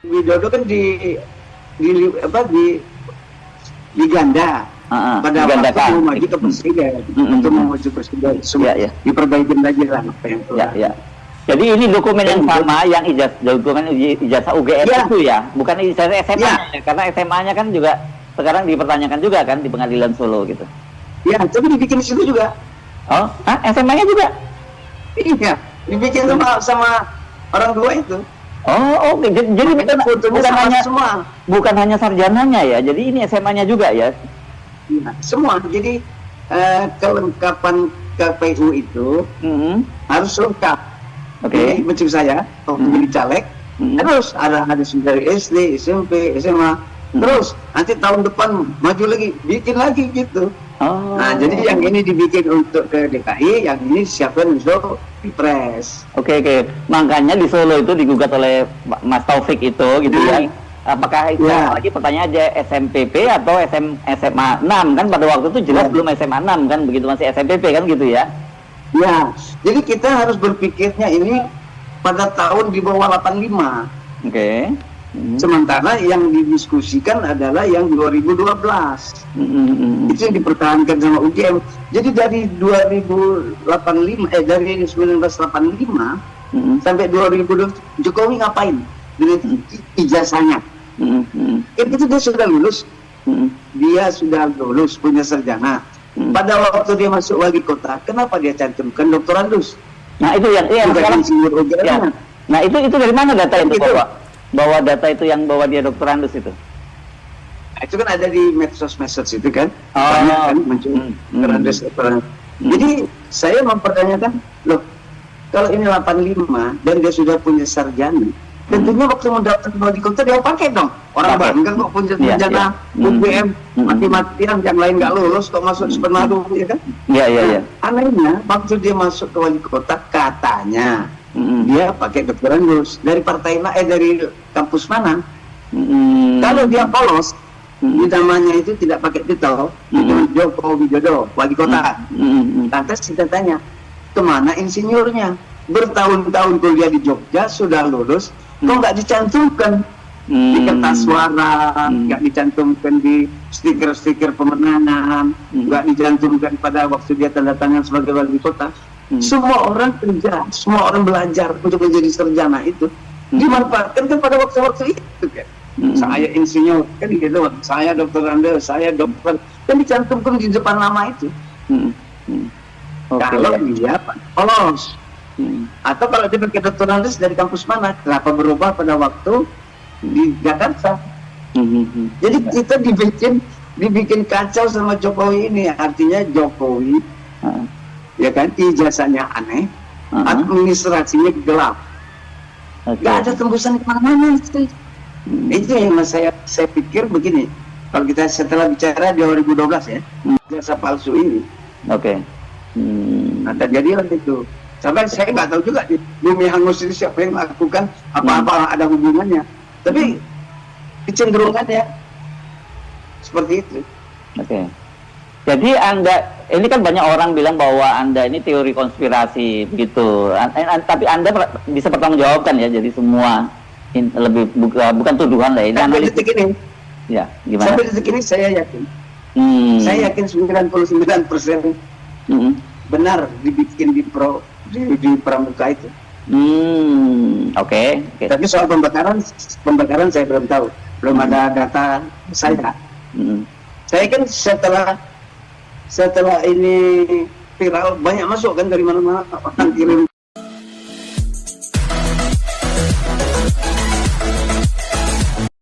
Widodo kan di apa di ganda pada waktu digandakan. mau maju ke presiden untuk maju presiden semua diperbaikin lagi lah apa yang ya. Jadi ini dokumen yang sama yang dokumen ijazah UGM itu ya, bukan ijazah SMA ya, karena SMA-nya kan juga sekarang dipertanyakan juga kan di Pengadilan Solo gitu. Ya, tapi dibikin di situ juga. Oh, SMA-nya juga? Iya, dibikin sama orang tua itu. Oh, oke. Jadi bukan hanya sarjananya ya. Jadi ini SMA-nya juga ya. Ya, semua. Jadi kelengkapan KPU itu harus lengkap. Oke. Maksud saya, kalau menjadi caleg, terus ada dari SD, SMP, SMA, terus nanti tahun depan maju lagi, bikin lagi gitu. Nah, jadi yang ini dibikin untuk ke DKI, yang ini disiapkan untuk Pilpres. Oke. Makanya di Solo itu digugat oleh Mas Taufik itu, gitu ya. Apakah itu lagi pertanyaan aja SMPP atau SMA 6 kan pada waktu itu jelas belum SMA 6 kan, begitu masih SMPP kan gitu ya. Ya, jadi kita harus berpikirnya ini pada tahun di bawah 85. Oke. Sementara yang didiskusikan adalah yang 2012. Itu yang dipertahankan sama UGM. Jadi dari 1985 sampai 2020 Jokowi ngapain dengan ijazahnya? Itu dia sudah lulus. Dia sudah lulus, punya sarjana. Pada waktu dia masuk wali kota, kenapa dia cantumkan doktorandus? Nah itu yang sekarang. Ya. Nah itu dari mana data itu bawa data itu yang bawa dia doktorandus itu? Nah, itu kan ada di medsos itu kan, banyak kan muncul doktorandus. Jadi saya mempertanyakan, loh kalau ini 85 dan dia sudah punya sarjana, tentunya waktu mendaftar wali kota dia pakai dong. Orang bangga kok punya sarjana UGM mati-matian, yang lain nggak lulus kok masuk sepenuhnya, ya kan? Iya. Anehnya waktu dia masuk ke wali kota katanya dia pakai doktorandus dari partai dari kampus mana? Kalau dia polos, namanya itu tidak pakai titel, Joko Widodo wali kota. Lantas kita tanya, kemana insinyurnya? Bertahun-tahun kuliah di Jogja sudah lulus, kok nggak dicantumkan di kertas suara, nggak dicantumkan di stiker-stiker pemenangan, nggak dicantumkan pada waktu dia tanda tangan sebagai wali kota. Semua orang kerja, semua orang belajar untuk menjadi sarjana itu dimanfaatkan kan pada waktu-waktu itu kan. Saya insinyur kan gitu, saya doktorandus, saya dokter, kan dicantumkan di depan nama itu. Kalau dia polos. Atau kalau dia pakai doktorandus dari kampus mana, kenapa berubah pada waktu di Jakarta? Jadi kita dibikin kacau sama Jokowi ini. Artinya Jokowi ya kan, ijazahnya aneh, administrasinya gelap, nggak ada tembusan kemana-mana. Itu yang saya pikir begini, kalau kita setelah bicara 2012 ya, ijazah palsu ini nah terjadilah itu. Sampai saya nggak tahu juga di bumi hangus ini siapa yang melakukan apa-apa ada hubungannya, tapi kecenderungannya seperti itu. Jadi ini kan banyak orang bilang bahwa Anda ini teori konspirasi begitu, tapi Anda bisa bertanggungjawabkan ya, jadi semua bukan tuduhan lah ini. Sampai detik ini, ya gimana? Sampai detik ini saya yakin, saya yakin 99% benar dibikin di pramuka itu. Oke. Tapi soal pembakaran saya belum tahu, belum ada data saya. Saya kan setelah ini viral banyak masuk kan dari mana-mana orang kirim